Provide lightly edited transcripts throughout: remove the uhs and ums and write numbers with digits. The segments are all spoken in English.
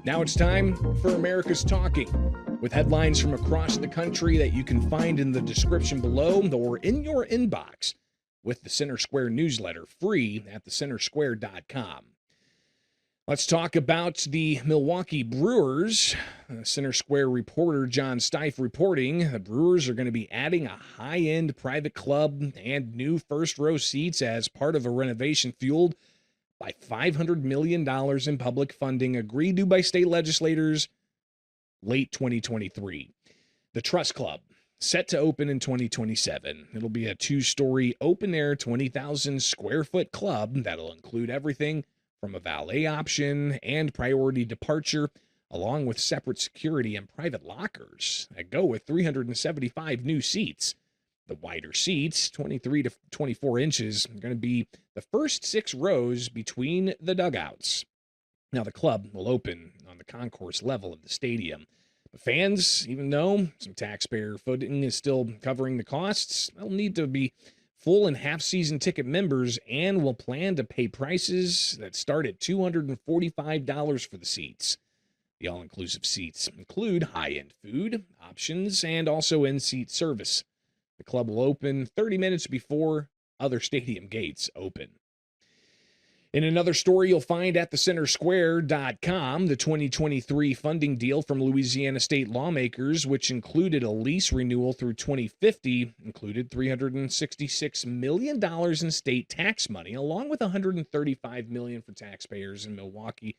Now it's time for America's Talking, with headlines from across the country that you can find in the description below or in your inbox with the Center Square newsletter, free at thecentersquare.com. Let's talk about the Milwaukee Brewers. Center Square reporter John Stife reporting the Brewers are going to be adding a high-end private club and new first-row seats as part of a renovation fueled by $500 million in public funding agreed to by state legislators late 2023. The Trust Club, set to open in 2027. It'll be a two-story, open-air, 20,000-square-foot club that'll include everything from a valet option and priority departure, along with separate security and private lockers that go with 375 new seats. The wider seats, 23 to 24 inches, are going to be the first 6 rows between the dugouts. Now, the club will open on the concourse level of the stadium. But fans, even though some taxpayer funding is still covering the costs, they'll need to be full and half-season ticket members and will plan to pay prices that start at $245 for the seats. The all-inclusive seats include high-end food options and also in-seat service. The club will open 30 minutes before other stadium gates open. In another story you'll find at thecentersquare.com, the 2023 funding deal from Louisiana state lawmakers, which included a lease renewal through 2050, included $366 million in state tax money, along with $135 million for taxpayers in Milwaukee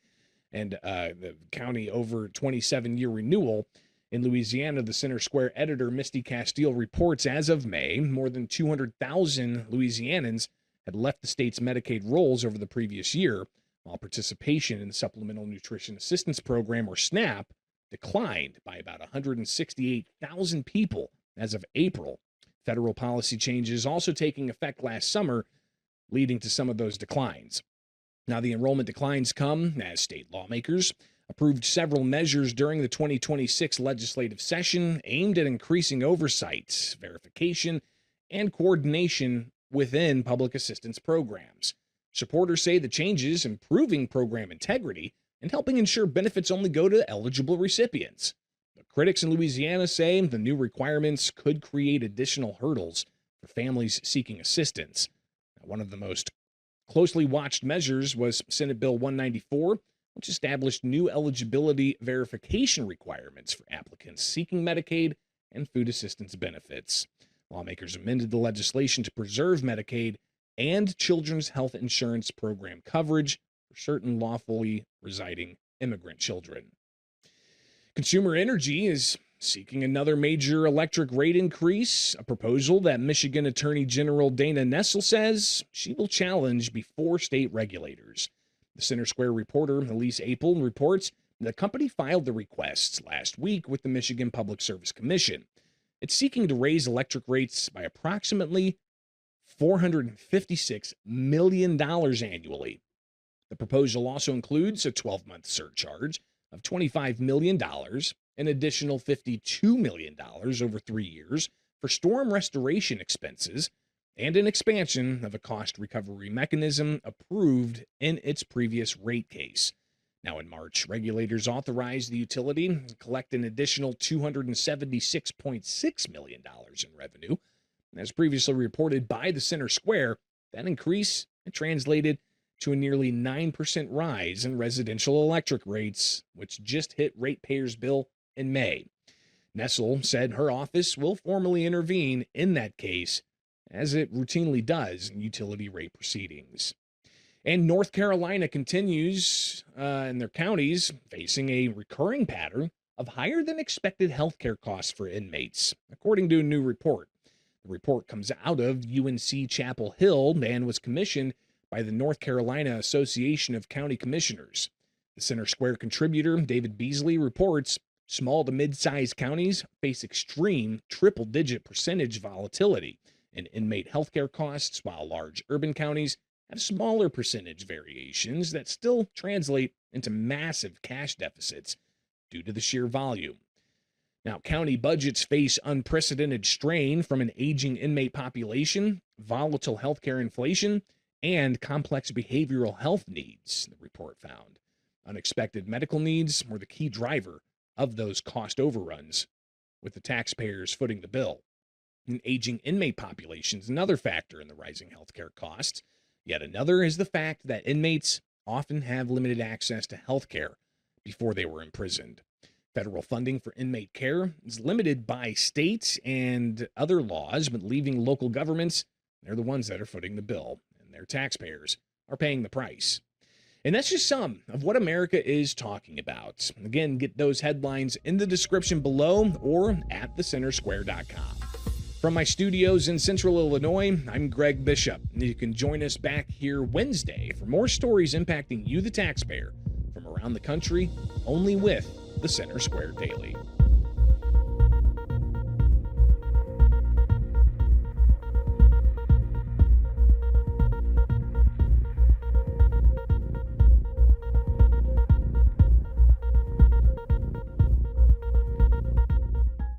and the county over 27-year renewal. In Louisiana, the Center Square editor Misty Castile reports as of May, more than 200,000 Louisianans had left the state's Medicaid rolls over the previous year, while participation in the Supplemental Nutrition Assistance Program, or SNAP, declined by about 168,000 people as of April. Federal policy changes also taking effect last summer, leading to some of those declines. Now, the enrollment declines come as state lawmakers approved several measures during the 2026 legislative session aimed at increasing oversight, verification, and coordination within public assistance programs. Supporters say the changes improving program integrity and helping ensure benefits only go to eligible recipients. But critics in Louisiana say the new requirements could create additional hurdles for families seeking assistance. Now, one of the most closely watched measures was Senate Bill 194, which established new eligibility verification requirements for applicants seeking Medicaid and food assistance benefits. Lawmakers amended the legislation to preserve Medicaid and Children's Health Insurance Program coverage for certain lawfully residing immigrant children. Consumer Energy is seeking another major electric rate increase, a proposal that Michigan Attorney General Dana Nessel says she will challenge before state regulators. The Center Square reporter Elise Apel reports the company filed the requests last week with the Michigan Public Service Commission. It's seeking to raise electric rates by approximately $456 million annually. The proposal also includes a 12-month surcharge of $25 million, an additional $52 million over 3 years for storm restoration expenses, and an expansion of a cost recovery mechanism approved in its previous rate case. Now, in March, regulators authorized the utility to collect an additional $276.6 million in revenue. As previously reported by the Center Square, that increase translated to a nearly 9% rise in residential electric rates, which just hit ratepayers' bill in May. Nessel said her office will formally intervene in that case, as it routinely does in utility rate proceedings. And North Carolina continues in their counties facing a recurring pattern of higher than expected health care costs for inmates, according to a new report. The report comes out of UNC Chapel Hill and was commissioned by the North Carolina Association of County Commissioners. The Center Square contributor David Beasley reports small to mid-sized counties face extreme triple-digit percentage volatility in inmate healthcare costs, while large urban counties have smaller percentage variations that still translate into massive cash deficits due to the sheer volume. Now, county budgets face unprecedented strain from an aging inmate population, volatile healthcare inflation, and complex behavioral health needs, the report found. Unexpected medical needs were the key driver of those cost overruns, with the taxpayers footing the bill. An aging inmate population is another factor in the rising healthcare costs. Yet another is the fact that inmates often have limited access to healthcare before they were imprisoned. Federal funding for inmate care is limited by state and other laws, but leaving local governments, they're the ones that are footing the bill, and their taxpayers are paying the price. And that's just some of what America is talking about. Again, get those headlines in the description below or at thecentersquare.com. From my studios in Central Illinois, I'm Greg Bishop, and you can join us back here Wednesday for more stories impacting you, the taxpayer, from around the country, only with the Center Square Daily.